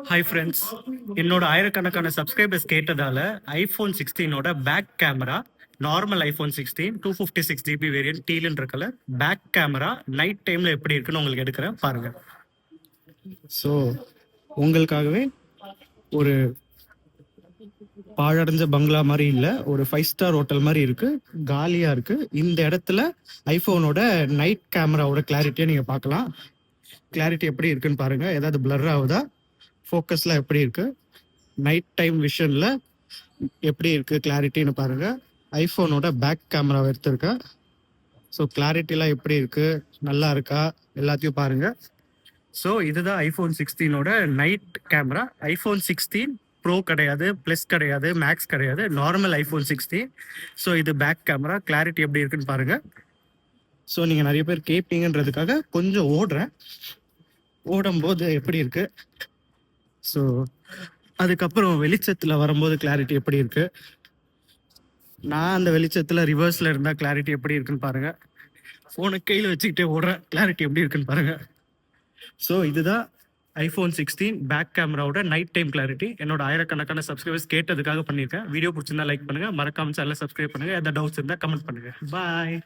Hi friends, என்னோட ஆயிரக்கணக்கான subscribers கேட்டதால ஐஃபோன் 16ஓட back camera, normal iPhone 16 256 GB variant டீலுன்ற கலர் பேக் கேமரா நைட் டைம்ல எப்படி இருக்குன்னு உங்களுக்கு எடுக்கிறேன் பாருங்க. ஸோ உங்களுக்காகவே ஒரு பாழடைஞ்ச பங்களா மாதிரி இல்லை, ஒரு 5 ஸ்டார் ஹோட்டல் மாதிரி இருக்கு, காலியா இருக்கு. இந்த இடத்துல ஐஃபோனோட நைட் கேமராவோட கிளாரிட்டியை நீங்க பார்க்கலாம். கிளாரிட்டி எப்படி இருக்குன்னு பாருங்க. ஏதாவது பிளர் ஆகுதா, ஃபோக்கஸ்லாம் எப்படி இருக்கு, நைட் டைம் விஷன்ல எப்படி இருக்கு கிளாரிட்டின்னு பாருங்க. ஐஃபோனோட பேக் கேமரா எடுத்திருக்கேன். ஸோ கிளாரிட்டிலாம் எப்படி இருக்கு, நல்லா இருக்கா, எல்லாத்தையும் பாருங்க. ஸோ இதுதான் ஐஃபோன் 16ஓட நைட் கேமரா. ஐஃபோன் 16 ப்ரோ கிடையாது, ப்ளஸ் கிடையாது, மேக்ஸ் கிடையாது, நார்மல் ஐஃபோன் 16. ஸோ இது பேக் கேமரா, கிளாரிட்டி எப்படி இருக்குன்னு பாருங்க. ஸோ நீங்கள் நிறைய பேர் கேட்பீங்கன்றதுக்காக கொஞ்சம் ஓடும்போது எப்படி இருக்கு, ஸோ அதுக்கப்புறம் வெளிச்சத்தில் வரும்போது கிளாரிட்டி எப்படி இருக்கு, நான் அந்த வெளிச்சத்தில் ரிவர்ஸில் இருந்தால் கிளாரிட்டி எப்படி இருக்குன்னு பாருங்க. ஃபோனை கையில் வச்சுக்கிட்டே ஓடுறேன், கிளாரிட்டி எப்படி இருக்குன்னு பாருங்க. ஸோ இதுதான் ஐஃபோன் 16 பேக் கேமராவோட நைட் டைம் கிளாரிட்டி. என்னோட ஆயிரக்கணக்கான சப்ஸ்கிரைபர்ஸ் கேட்டதுக்காக பண்ணியிருக்கேன். வீடியோ பிடிச்சிருந்தா லைக் பண்ணுங்க, மறக்காம சேனலை சப்ஸ்கிரைப் பண்ணுங்க. எதாவது டவுட்ஸ் இருந்தால் கமெண்ட் பண்ணுங்க. பாய்.